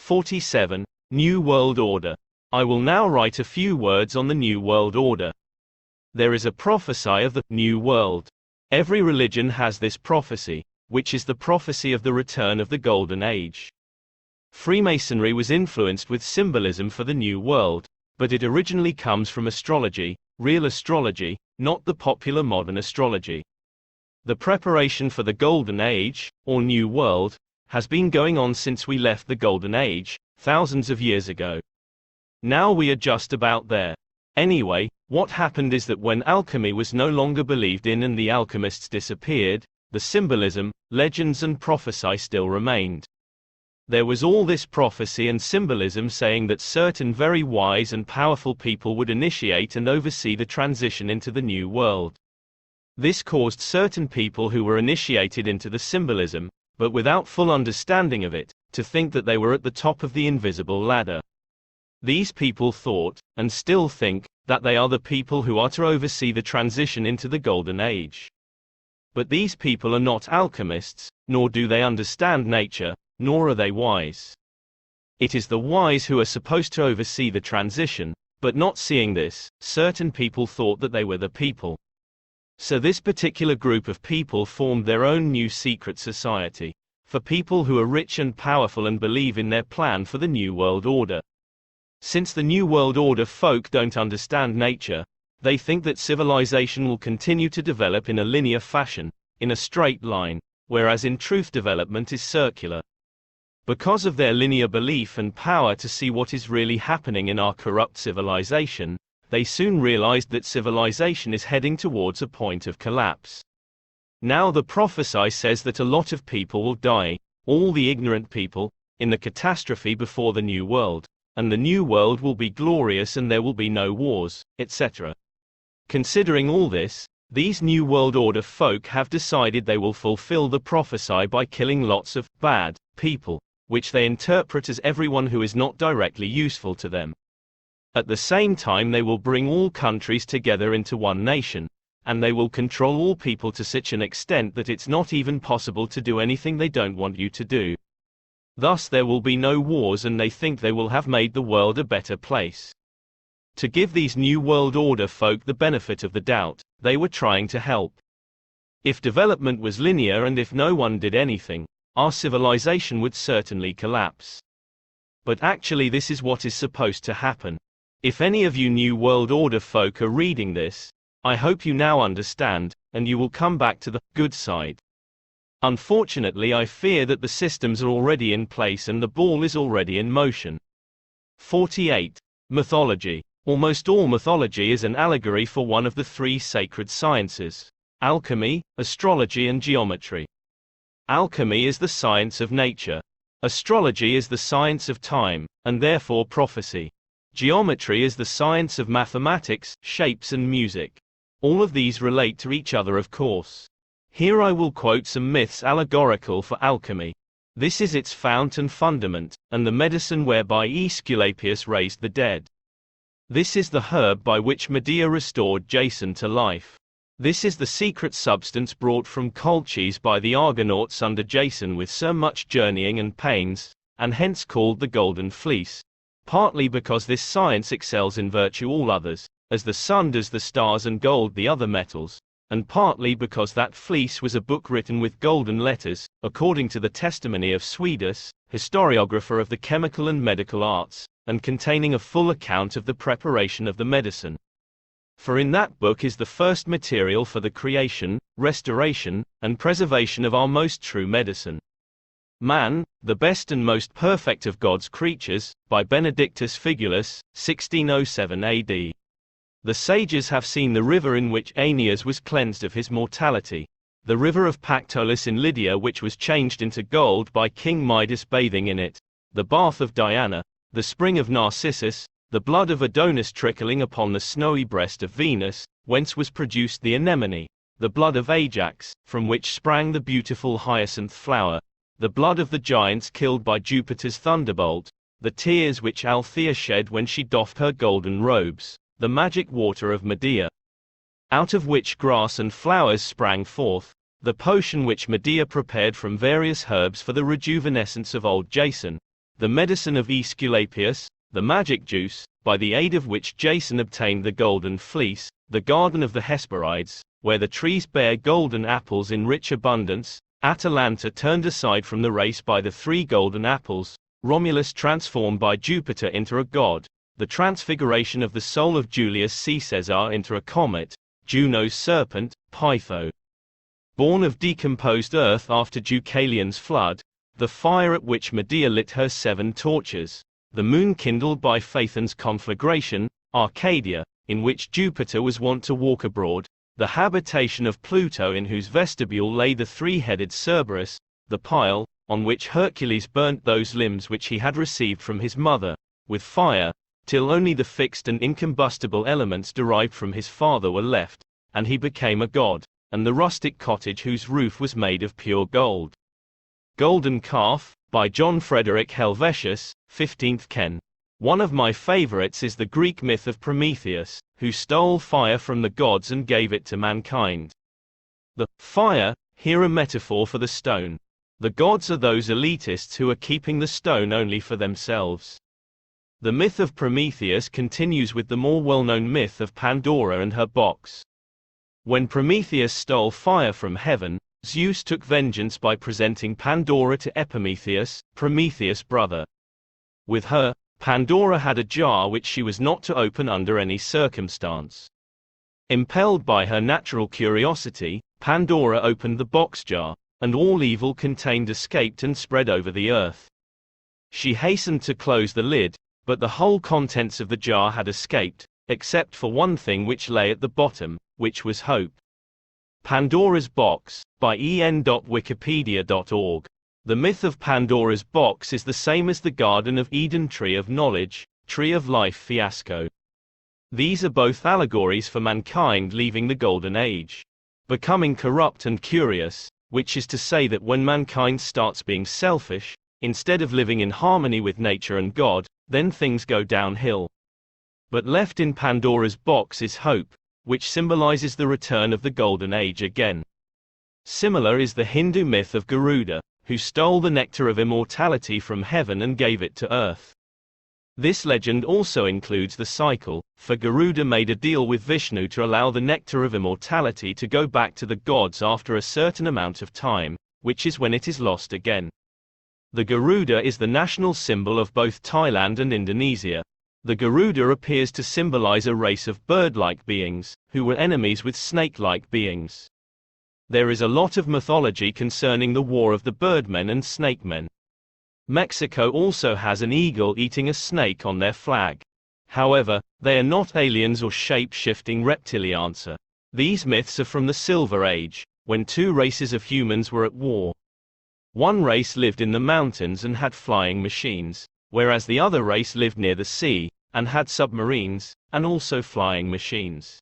47. New World Order. I will now write a few words on the New World Order. There is a prophecy of the New World. Every religion has this prophecy, which is the prophecy of the return of the Golden Age. Freemasonry was influenced with symbolism for the New World, but it originally comes from astrology, real astrology, not the popular modern astrology. The preparation for the Golden Age, or New World, has been going on since we left the Golden Age, thousands of years ago. Now we are just about there. Anyway, what happened is that when alchemy was no longer believed in and the alchemists disappeared, the symbolism, legends and prophecy still remained. There was all this prophecy and symbolism saying that certain very wise and powerful people would initiate and oversee the transition into the New World. This caused certain people who were initiated into the symbolism, but without full understanding of it, to think that they were at the top of the invisible ladder. These people thought, and still think, that they are the people who are to oversee the transition into the Golden Age. But these people are not alchemists, nor do they understand nature, nor are they wise. It is the wise who are supposed to oversee the transition, but not seeing this, certain people thought that they were the people. So this particular group of people formed their own new secret society, for people who are rich and powerful and believe in their plan for the New World Order. Since the New World Order folk don't understand nature, they think that civilization will continue to develop in a linear fashion, in a straight line, whereas in truth development is circular. Because of their linear belief and power to see what is really happening in our corrupt civilization, they soon realized that civilization is heading towards a point of collapse. Now the prophecy says that a lot of people will die, all the ignorant people, in the catastrophe before the New World, and the New World will be glorious and there will be no wars, etc. Considering all this, these New World Order folk have decided they will fulfill the prophecy by killing lots of bad people, which they interpret as everyone who is not directly useful to them. At the same time they will bring all countries together into one nation, and they will control all people to such an extent that it's not even possible to do anything they don't want you to do. Thus there will be no wars and they think they will have made the world a better place. To give these New World Order folk the benefit of the doubt, they were trying to help. If development was linear and if no one did anything, our civilization would certainly collapse. But actually this is what is supposed to happen. If any of you New World Order folk are reading this, I hope you now understand, and you will come back to the good side. Unfortunately I fear that the systems are already in place and the ball is already in motion. 48. Mythology. Almost all mythology is an allegory for one of the three sacred sciences: alchemy, astrology and geometry. Alchemy is the science of nature. Astrology is the science of time, and therefore prophecy. Geometry is the science of mathematics, shapes and music. All of these relate to each other of course. Here I will quote some myths allegorical for alchemy. This is its fount and fundament, and the medicine whereby Aesculapius raised the dead. This is the herb by which Medea restored Jason to life. This is the secret substance brought from Colchis by the Argonauts under Jason with so much journeying and pains, and hence called the Golden Fleece. Partly because this science excels in virtue all others, as the sun does the stars and gold the other metals, and partly because that fleece was a book written with golden letters, according to the testimony of Suidas, historiographer of the chemical and medical arts, and containing a full account of the preparation of the medicine. For in that book is the first material for the creation, restoration, and preservation of our most true medicine. Man, the best and most perfect of God's creatures, by Benedictus Figulus, 1607 AD. The sages have seen the river in which Aeneas was cleansed of his mortality, the river of Pactolus in Lydia which was changed into gold by King Midas bathing in it, the bath of Diana, the spring of Narcissus, the blood of Adonis trickling upon the snowy breast of Venus, whence was produced the anemone, the blood of Ajax, from which sprang the beautiful hyacinth flower, the blood of the giants killed by Jupiter's thunderbolt, the tears which Althea shed when she doffed her golden robes, the magic water of Medea, out of which grass and flowers sprang forth, the potion which Medea prepared from various herbs for the rejuvenescence of old Jason, the medicine of Aesculapius, the magic juice, by the aid of which Jason obtained the golden fleece, the garden of the Hesperides, where the trees bear golden apples in rich abundance, Atalanta turned aside from the race by the 3 golden apples, Romulus transformed by Jupiter into a god, the transfiguration of the soul of Julius Caesar into a comet, Juno's serpent, Pytho, born of decomposed earth after Deucalion's flood, the fire at which Medea lit her 7 torches, the moon kindled by Phaethon's conflagration, Arcadia, in which Jupiter was wont to walk abroad, the habitation of Pluto in whose vestibule lay the 3-headed Cerberus, the pile, on which Hercules burnt those limbs which he had received from his mother, with fire, till only the fixed and incombustible elements derived from his father were left, and he became a god, and the rustic cottage whose roof was made of pure gold. Golden Calf, by John Frederick Helvetius, 15th Ken. One of my favorites is the Greek myth of Prometheus, who stole fire from the gods and gave it to mankind. The fire, here a metaphor for the stone. The gods are those elitists who are keeping the stone only for themselves. The myth of Prometheus continues with the more well-known myth of Pandora and her box. When Prometheus stole fire from heaven, Zeus took vengeance by presenting Pandora to Epimetheus, Prometheus' brother. With her, Pandora had a jar which she was not to open under any circumstance. Impelled by her natural curiosity, Pandora opened the box jar, and all evil contained escaped and spread over the earth. She hastened to close the lid, but the whole contents of the jar had escaped, except for one thing which lay at the bottom, which was hope. Pandora's Box, by en.wikipedia.org. The myth of Pandora's box is the same as the Garden of Eden Tree of Knowledge, Tree of Life fiasco. These are both allegories for mankind leaving the Golden Age, becoming corrupt and curious, which is to say that when mankind starts being selfish, instead of living in harmony with nature and God, then things go downhill. But left in Pandora's box is hope, which symbolizes the return of the Golden Age again. Similar is the Hindu myth of Garuda, who stole the nectar of immortality from heaven and gave it to earth. This legend also includes the cycle, for Garuda made a deal with Vishnu to allow the nectar of immortality to go back to the gods after a certain amount of time, which is when it is lost again. The Garuda is the national symbol of both Thailand and Indonesia. The Garuda appears to symbolize a race of bird-like beings, who were enemies with snake-like beings. There is a lot of mythology concerning the war of the birdmen and snakemen. Mexico also has an eagle eating a snake on their flag. However, they are not aliens or shape-shifting reptilians. These myths are from the Silver Age, when 2 races of humans were at war. One race lived in the mountains and had flying machines, whereas the other race lived near the sea, and had submarines, and also flying machines.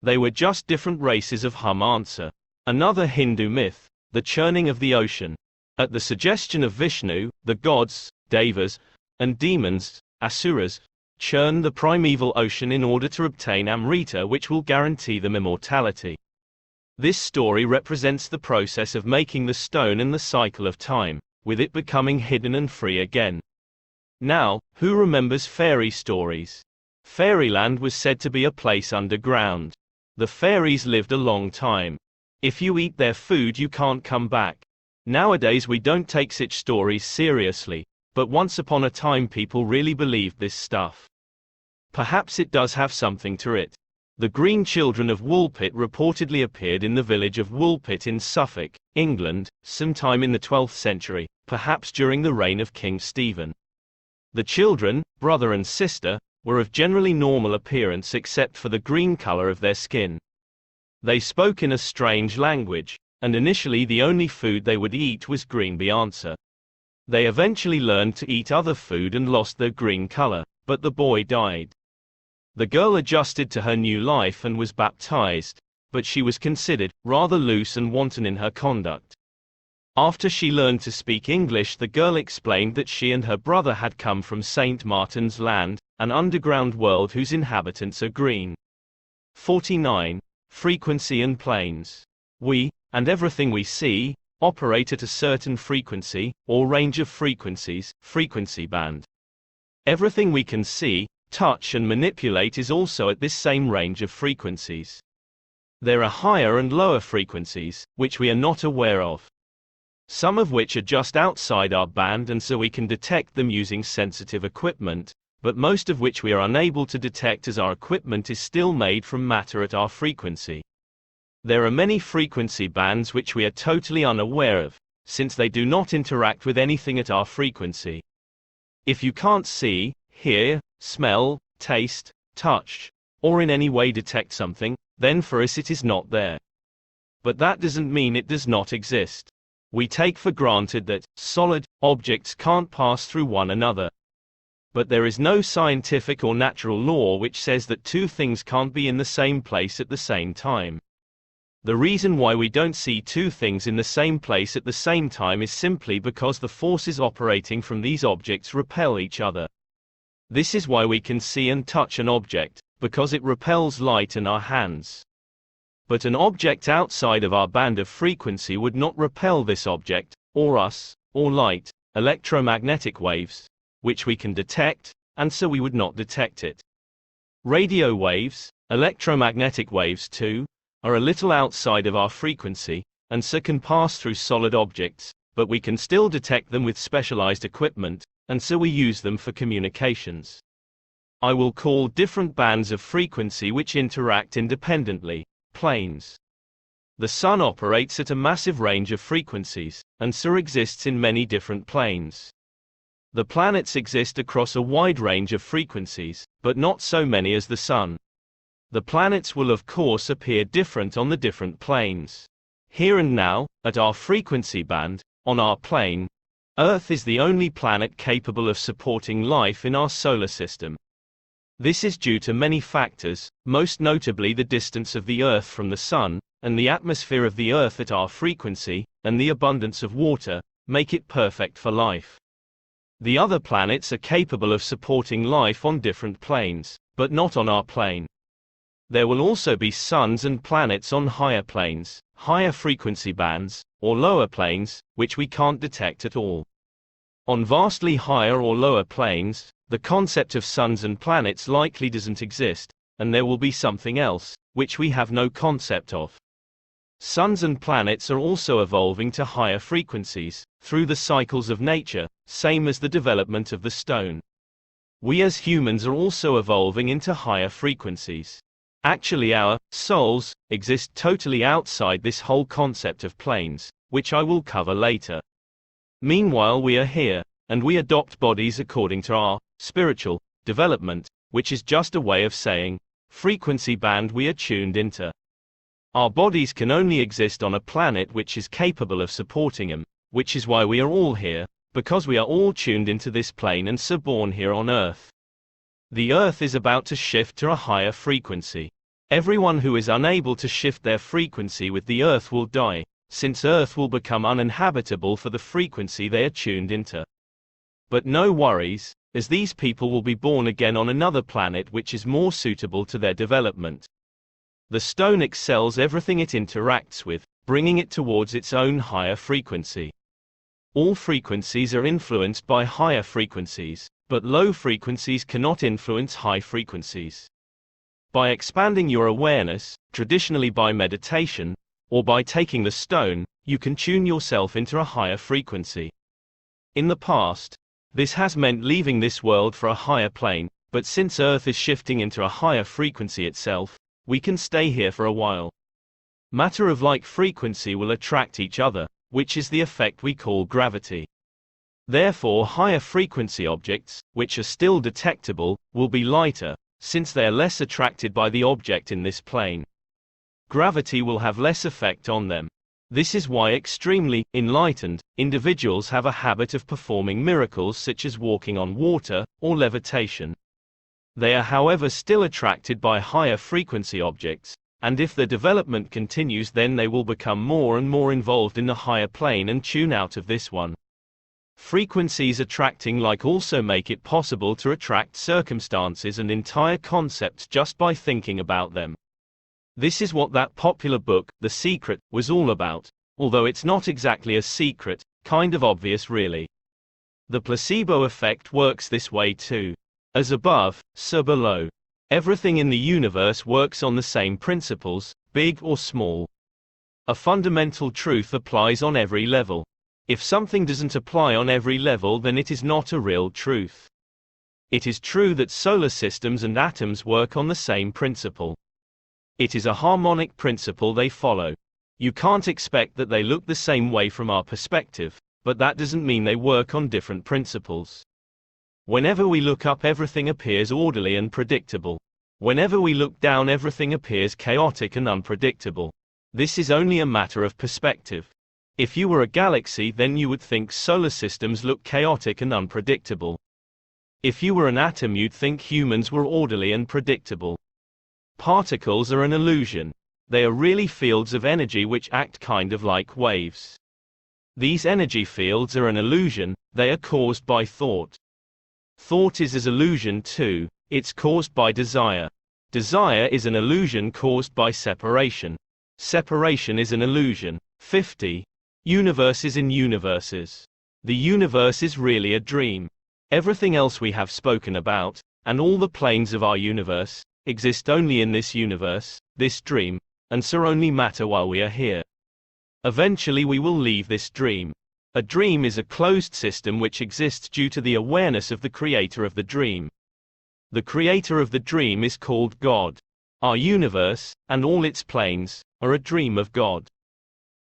They were just different races of humancer. Another Hindu myth, the churning of the ocean. At the suggestion of Vishnu, the gods, devas, and demons, asuras, churn the primeval ocean in order to obtain Amrita, which will guarantee them immortality. This story represents the process of making the stone and the cycle of time, with it becoming hidden and free again. Now, who remembers fairy stories? Fairyland was said to be a place underground. The fairies lived a long time. If you eat their food, you can't come back. Nowadays we don't take such stories seriously, but once upon a time people really believed this stuff. Perhaps it does have something to it. The Green Children of Woolpit reportedly appeared in the village of Woolpit in Suffolk, England, sometime in the 12th century, perhaps during the reign of King Stephen. The children, brother and sister, were of generally normal appearance except for the green color of their skin. They spoke in a strange language, and initially the only food they would eat was green beans. They eventually learned to eat other food and lost their green color, but the boy died. The girl adjusted to her new life and was baptized, but she was considered rather loose and wanton in her conduct. After she learned to speak English, the girl explained that she and her brother had come from St. Martin's Land, an underground world whose inhabitants are green. 49. Frequency and planes. We, and everything we see, operate at a certain frequency, or range of frequencies, frequency band. Everything we can see, touch and manipulate is also at this same range of frequencies. There are higher and lower frequencies, which we are not aware of. Some of which are just outside our band and so we can detect them using sensitive equipment, but most of which we are unable to detect as our equipment is still made from matter at our frequency. There are many frequency bands which we are totally unaware of, since they do not interact with anything at our frequency. If you can't see, hear, smell, taste, touch, or in any way detect something, then for us it is not there. But that doesn't mean it does not exist. We take for granted that solid objects can't pass through one another. But there is no scientific or natural law which says that two things can't be in the same place at the same time. The reason why we don't see two things in the same place at the same time is simply because the forces operating from these objects repel each other. This is why we can see and touch an object, because it repels light in our hands. But an object outside of our band of frequency would not repel this object, or us, or light, electromagnetic waves, which we can detect, and so we would not detect it. Radio waves, electromagnetic waves too, are a little outside of our frequency, and so can pass through solid objects, but we can still detect them with specialized equipment, and so we use them for communications. I will call different bands of frequency which interact independently, planes. The Sun operates at a massive range of frequencies, and so exists in many different planes. The planets exist across a wide range of frequencies, but not so many as the Sun. The planets will of course appear different on the different planes. Here and now, at our frequency band, on our plane, Earth is the only planet capable of supporting life in our solar system. This is due to many factors, most notably the distance of the Earth from the Sun, and the atmosphere of the Earth at our frequency, and the abundance of water, make it perfect for life. The other planets are capable of supporting life on different planes, but not on our plane. There will also be suns and planets on higher planes, higher frequency bands, or lower planes, which we can't detect at all. On vastly higher or lower planes, the concept of suns and planets likely doesn't exist, and there will be something else, which we have no concept of. Suns and planets are also evolving to higher frequencies, through the cycles of nature, same as the development of the stone. We as humans are also evolving into higher frequencies. Actually our souls exist totally outside this whole concept of planes, which I will cover later. Meanwhile we are here, and we adopt bodies according to our spiritual development, which is just a way of saying frequency band we are tuned into. Our bodies can only exist on a planet which is capable of supporting them, which is why we are all here, because we are all tuned into this plane and so born here on Earth. The Earth is about to shift to a higher frequency. Everyone who is unable to shift their frequency with the Earth will die, since Earth will become uninhabitable for the frequency they are tuned into. But no worries, as these people will be born again on another planet which is more suitable to their development. The stone excels everything it interacts with, bringing it towards its own higher frequency. All frequencies are influenced by higher frequencies, but low frequencies cannot influence high frequencies. By expanding your awareness, traditionally by meditation, or by taking the stone, you can tune yourself into a higher frequency. In the past, this has meant leaving this world for a higher plane, but since Earth is shifting into a higher frequency itself, we can stay here for a while. Matter of like frequency will attract each other, which is the effect we call gravity. Therefore higher frequency objects, which are still detectable, will be lighter, since they are less attracted by the object in this plane. Gravity will have less effect on them. This is why extremely enlightened individuals have a habit of performing miracles such as walking on water, or levitation. They are however still attracted by higher frequency objects, and if their development continues then they will become more and more involved in the higher plane and tune out of this one. Frequencies attracting like also make it possible to attract circumstances and entire concepts just by thinking about them. This is what that popular book, The Secret, was all about. although it's not exactly a secret, kind of obvious really. The placebo effect works this way too. As above, so below. Everything in the universe works on the same principles, big or small. A fundamental truth applies on every level. If something doesn't apply on every level, then it is not a real truth. It is true that solar systems and atoms work on the same principle. It is a harmonic principle they follow. You can't expect that they look the same way from our perspective, but that doesn't mean they work on different principles. Whenever we look up, everything appears orderly and predictable. Whenever we look down, everything appears chaotic and unpredictable. This is only a matter of perspective. If you were a galaxy, then you would think solar systems look chaotic and unpredictable. If you were an atom, you'd think humans were orderly and predictable. Particles are an illusion. They are really fields of energy which act kind of like waves. These energy fields are an illusion, they are caused by thought. Thought is an illusion too, it's caused by desire. Desire is an illusion caused by separation. Separation is an illusion. 50. Universes in universes. The universe is really a dream. Everything else we have spoken about, and all the planes of our universe, exist only in this universe, this dream, and so only matter while we are here. Eventually we will leave this dream. A dream is a closed system which exists due to the awareness of the creator of the dream. The creator of the dream is called God. Our universe, and all its planes, are a dream of God.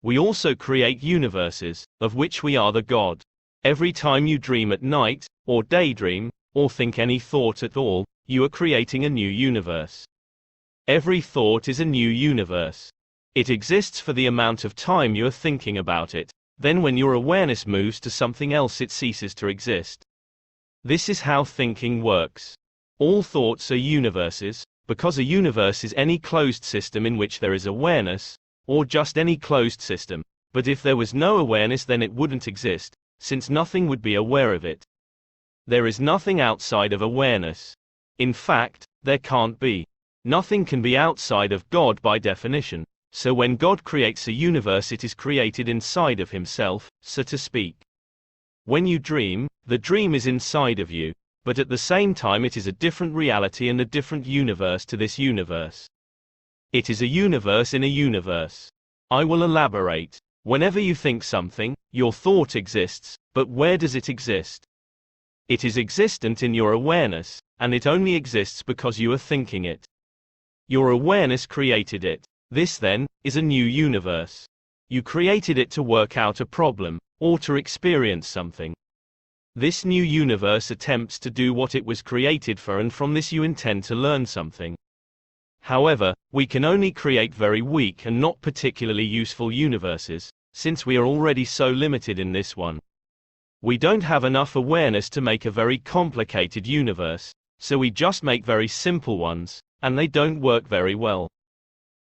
We also create universes, of which we are the God. Every time you dream at night, or daydream, or think any thought at all, you are creating a new universe. Every thought is a new universe. It exists for the amount of time you are thinking about it. Then when your awareness moves to something else, it ceases to exist. This is how thinking works. All thoughts are universes, because a universe is any closed system in which there is awareness, or just any closed system. But if there was no awareness, then it wouldn't exist, since nothing would be aware of it. There is nothing outside of awareness. In fact, there can't be. Nothing can be outside of God by definition. So when God creates a universe, it is created inside of himself, so to speak. When you dream, the dream is inside of you, but at the same time it is a different reality and a different universe to this universe. It is a universe in a universe. I will elaborate. Whenever you think something, your thought exists, but where does it exist? It is existent in your awareness, and it only exists because you are thinking it. Your awareness created it. This, then, is a new universe. You created it to work out a problem, or to experience something. This new universe attempts to do what it was created for, and from this you intend to learn something. However, we can only create very weak and not particularly useful universes, since we are already so limited in this one. We don't have enough awareness to make a very complicated universe, so we just make very simple ones, and they don't work very well.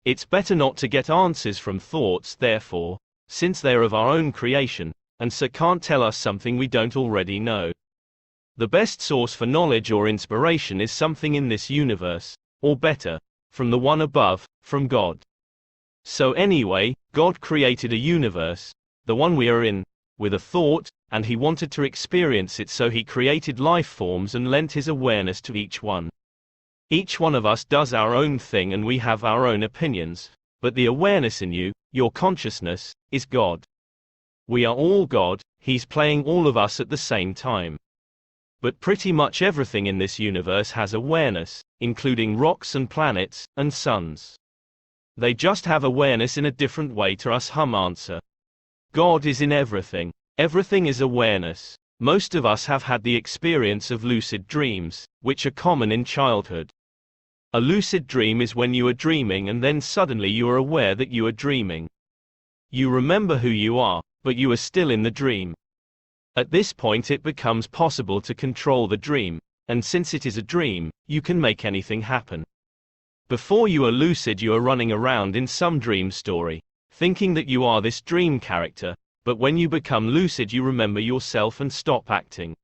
It's better not to get answers from thoughts, therefore, since they are of our own creation, and so can't tell us something we don't already know. The best source for knowledge or inspiration is something in this universe, or better, from the one above, from God. So anyway, God created a universe, the one we are in, with a thought, and he wanted to experience it, so he created life forms and lent his awareness to each one. Each one of us does our own thing and we have our own opinions, but the awareness in you, your consciousness, is God. We are all God, he's playing all of us at the same time. But pretty much everything in this universe has awareness, including rocks and planets, and suns. They just have awareness in a different way to us. Answer. God is in everything. Everything is awareness. Most of us have had the experience of lucid dreams, which are common in childhood. A lucid dream is when you are dreaming and then suddenly you are aware that you are dreaming. You remember who you are, but you are still in the dream. At this point it becomes possible to control the dream, and since it is a dream, you can make anything happen. Before you are lucid, you are running around in some dream story, thinking that you are this dream character, but when you become lucid you remember yourself and stop acting.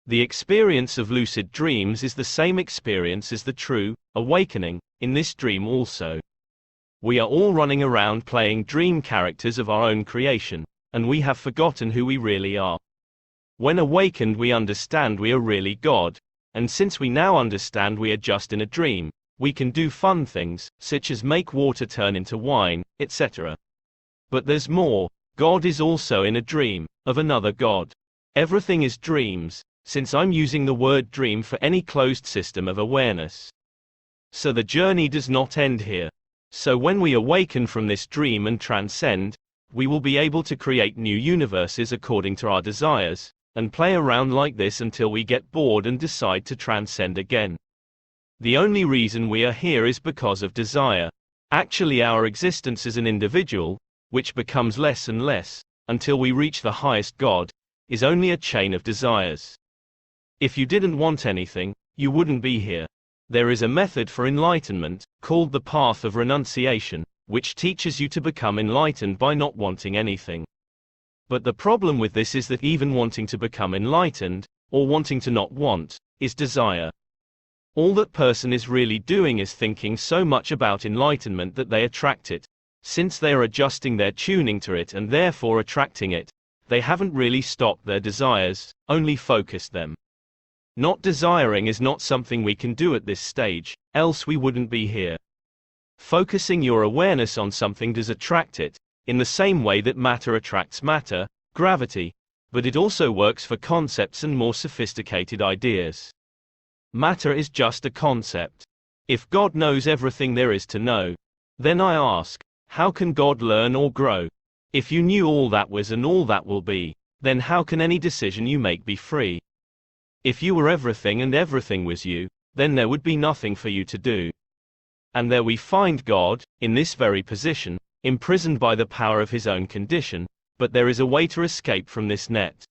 The experience of lucid dreams is the same experience as the true awakening in this dream also. We are all running around playing dream characters of our own creation, and we have forgotten who we really are. When awakened, we understand we are really God, and since we now understand we are just in a dream, we can do fun things, such as make water turn into wine, etc. But there's more. God is also in a dream, of another God. Everything is dreams, since I'm using the word dream for any closed system of awareness. So the journey does not end here. So when we awaken from this dream and transcend, we will be able to create new universes according to our desires, and play around like this until we get bored and decide to transcend again. The only reason we are here is because of desire. Actually, our existence as an individual, which becomes less and less, until we reach the highest God, is only a chain of desires. If you didn't want anything, you wouldn't be here. There is a method for enlightenment, called the path of renunciation, which teaches you to become enlightened by not wanting anything. But the problem with this is that even wanting to become enlightened, or wanting to not want, is desire. All that person is really doing is thinking so much about enlightenment that they attract it. Since they are adjusting their tuning to it and therefore attracting it, they haven't really stopped their desires, only focused them. Not desiring is not something we can do at this stage, else we wouldn't be here. Focusing your awareness on something does attract it, in the same way that matter attracts matter, gravity, but it also works for concepts and more sophisticated ideas. Matter is just a concept. If God knows everything there is to know, then I ask, how can God learn or grow? If you knew all that was and all that will be, then how can any decision you make be free? If you were everything and everything was you, then there would be nothing for you to do. And there we find God, in this very position, imprisoned by the power of his own condition, but there is a way to escape from this net.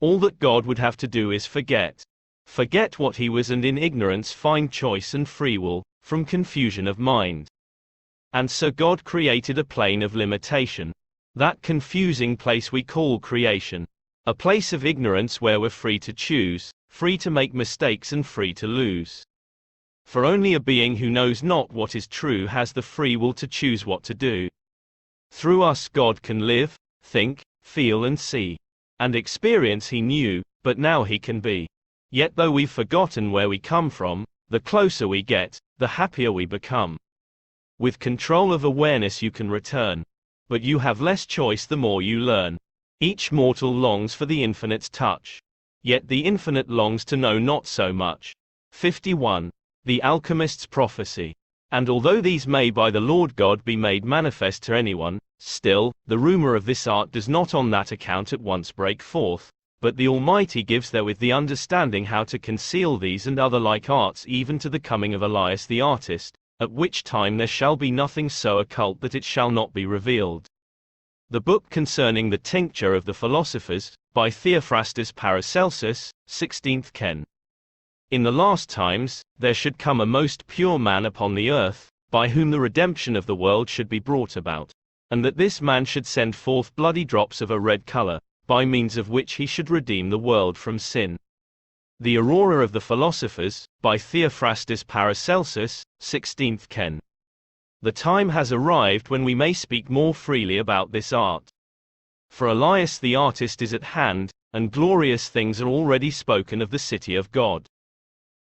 All that God would have to do is forget. Forget what he was and in ignorance find choice and free will, from confusion of mind. And so God created a plane of limitation. That confusing place we call creation. A place of ignorance where we're free to choose, free to make mistakes and free to lose. For only a being who knows not what is true has the free will to choose what to do. Through us God can live, think, feel and see. And experience he knew, but now he can be. Yet though we've forgotten where we come from, the closer we get, the happier we become. With control of awareness you can return. But you have less choice the more you learn. Each mortal longs for the infinite's touch. Yet the infinite longs to know not so much. 51. The Alchemist's Prophecy. And although these may by the Lord God be made manifest to anyone, still, the rumor of this art does not on that account at once break forth, but the Almighty gives therewith the understanding how to conceal these and other like arts even to the coming of Elias the artist, at which time there shall be nothing so occult that it shall not be revealed. The book concerning the tincture of the philosophers, by Theophrastus Paracelsus, 16th Ken. In the last times, there should come a most pure man upon the earth, by whom the redemption of the world should be brought about, and that this man should send forth bloody drops of a red color, by means of which he should redeem the world from sin. The Aurora of the Philosophers, by Theophrastus Paracelsus, 16th Ken. The time has arrived when we may speak more freely about this art. For Elias the artist is at hand, and glorious things are already spoken of the city of God.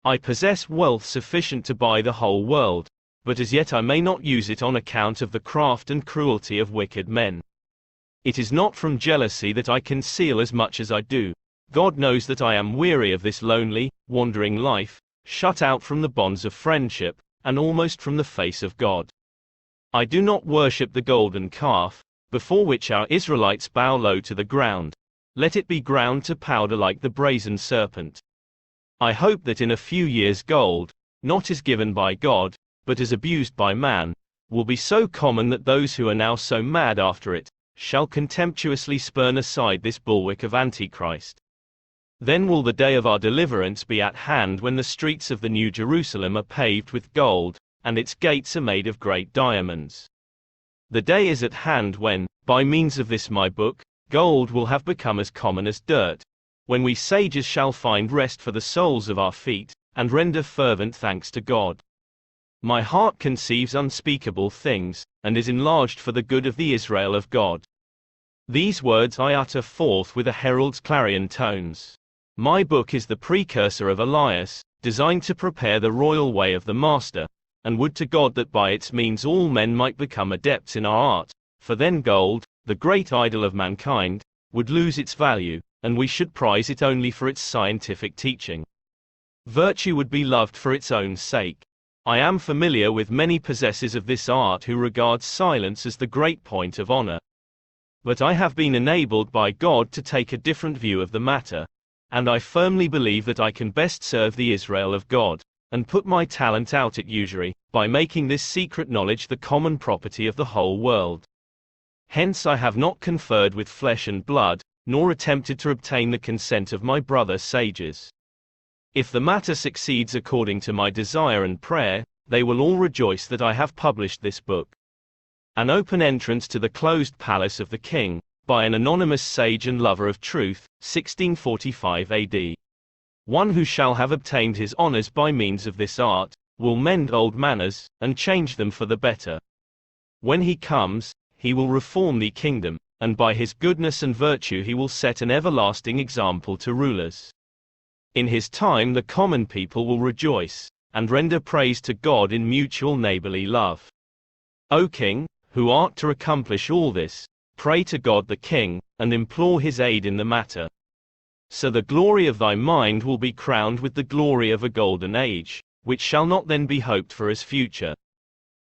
I possess wealth sufficient to buy the whole world, but as yet I may not use it on account of the craft and cruelty of wicked men. It is not from jealousy that I conceal as much as I do. God knows that I am weary of this lonely, wandering life, shut out from the bonds of friendship, and almost from the face of God. I do not worship the golden calf, before which our Israelites bow low to the ground. Let it be ground to powder like the brazen serpent. I hope that in a few years gold, not as given by God, but as abused by man, will be so common that those who are now so mad after it, shall contemptuously spurn aside this bulwark of Antichrist. Then will the day of our deliverance be at hand when the streets of the New Jerusalem are paved with gold, and its gates are made of great diamonds. The day is at hand when, by means of this my book, gold will have become as common as dirt, when we sages shall find rest for the soles of our feet, and render fervent thanks to God. My heart conceives unspeakable things, and is enlarged for the good of the Israel of God. These words I utter forth with a herald's clarion tones. My book is the precursor of Elias, designed to prepare the royal way of the Master, and would to God that by its means all men might become adepts in our art, for then gold, the great idol of mankind, would lose its value, and we should prize it only for its scientific teaching. Virtue would be loved for its own sake. I am familiar with many possessors of this art who regard silence as the great point of honor. But I have been enabled by God to take a different view of the matter, and I firmly believe that I can best serve the Israel of God, and put my talent out at usury, by making this secret knowledge the common property of the whole world. Hence I have not conferred with flesh and blood, nor attempted to obtain the consent of my brother sages. If the matter succeeds according to my desire and prayer, they will all rejoice that I have published this book. An open entrance to the closed palace of the king, by an anonymous sage and lover of truth, 1645 AD. One who shall have obtained his honors by means of this art, will mend old manners, and change them for the better. When he comes, he will reform the kingdom, and by his goodness and virtue he will set an everlasting example to rulers. In his time the common people will rejoice, and render praise to God in mutual neighborly love. O King, who art to accomplish all this, pray to God the King, and implore his aid in the matter. So the glory of thy mind will be crowned with the glory of a golden age, which shall not then be hoped for as future.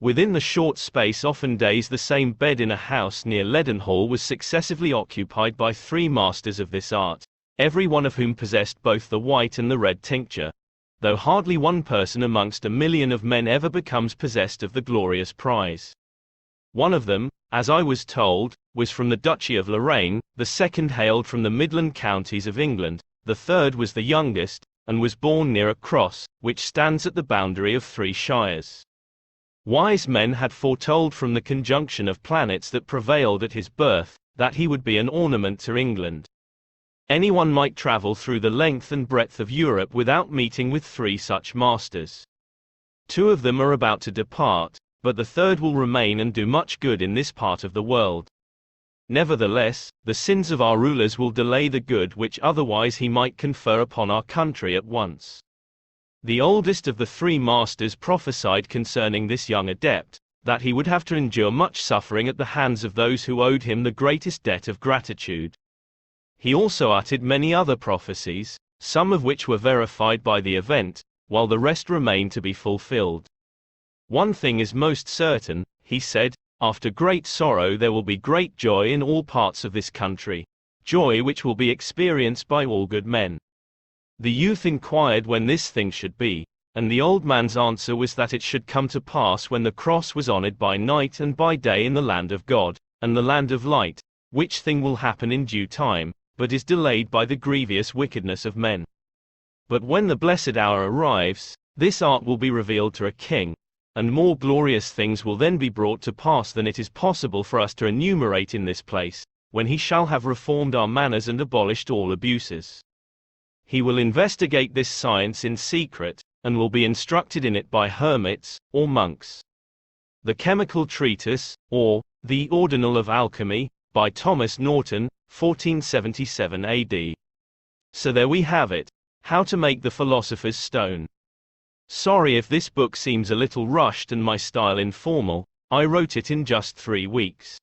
Within the short space often days the same bed in a house near Leadenhall was successively occupied by 3 masters of this art, every one of whom possessed both the white and the red tincture, though hardly one person amongst 1,000,000 of men ever becomes possessed of the glorious prize. One of them, as I was told, was from the Duchy of Lorraine, the second hailed from the Midland counties of England, the third was the youngest, and was born near a cross, which stands at the boundary of 3 shires. Wise men had foretold from the conjunction of planets that prevailed at his birth, that he would be an ornament to England. Anyone might travel through the length and breadth of Europe without meeting with 3 such masters. 2 of them are about to depart, but the third will remain and do much good in this part of the world. Nevertheless, the sins of our rulers will delay the good which otherwise he might confer upon our country at once. The oldest of the 3 masters prophesied concerning this young adept, that he would have to endure much suffering at the hands of those who owed him the greatest debt of gratitude. He also uttered many other prophecies, some of which were verified by the event, while the rest remained to be fulfilled. One thing is most certain, he said, after great sorrow there will be great joy in all parts of this country, joy which will be experienced by all good men. The youth inquired when this thing should be, and the old man's answer was that it should come to pass when the cross was honored by night and by day in the land of God, and the land of light, which thing will happen in due time, but is delayed by the grievous wickedness of men. But when the blessed hour arrives, this art will be revealed to a king, and more glorious things will then be brought to pass than it is possible for us to enumerate in this place, when he shall have reformed our manners and abolished all abuses. He will investigate this science in secret, and will be instructed in it by hermits, or monks. The Chemical Treatise, or The Ordinal of Alchemy, by Thomas Norton, 1477 AD. So there we have it, how to make the philosopher's stone. Sorry if this book seems a little rushed and my style informal, I wrote it in just 3 weeks.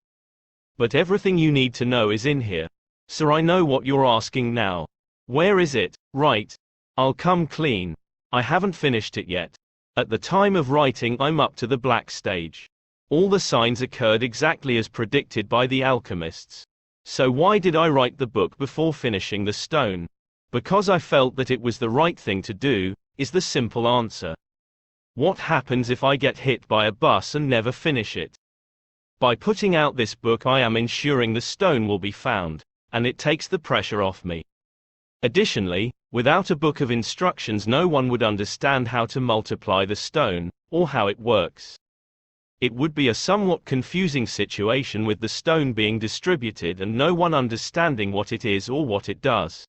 But everything you need to know is in here. So I know what you're asking now. Where is it? Right. I'll come clean. I haven't finished it yet. At the time of writing I'm up to the black stage. All the signs occurred exactly as predicted by the alchemists. So why did I write the book before finishing the stone? Because I felt that it was the right thing to do, is the simple answer. What happens if I get hit by a bus and never finish it? By putting out this book I am ensuring the stone will be found, and it takes the pressure off me. Additionally, without a book of instructions no one would understand how to multiply the stone, or how it works. It would be a somewhat confusing situation with the stone being distributed and no one understanding what it is or what it does.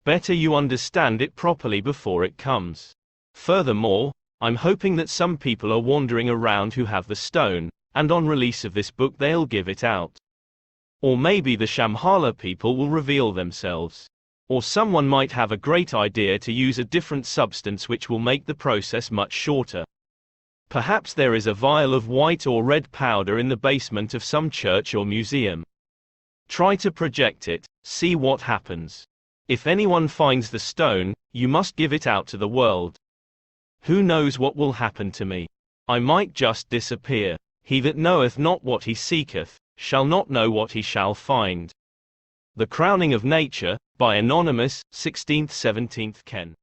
Better you understand it properly before it comes. Furthermore, I'm hoping that some people are wandering around who have the stone, and on release of this book they'll give it out. Or maybe the Shambhala people will reveal themselves. Or someone might have a great idea to use a different substance which will make the process much shorter. Perhaps there is a vial of white or red powder in the basement of some church or museum. Try to project it, see what happens. If anyone finds the stone, you must give it out to the world. Who knows what will happen to me? I might just disappear. He that knoweth not what he seeketh, shall not know what he shall find. The Crowning of Nature, by Anonymous, 16th-17th Ken.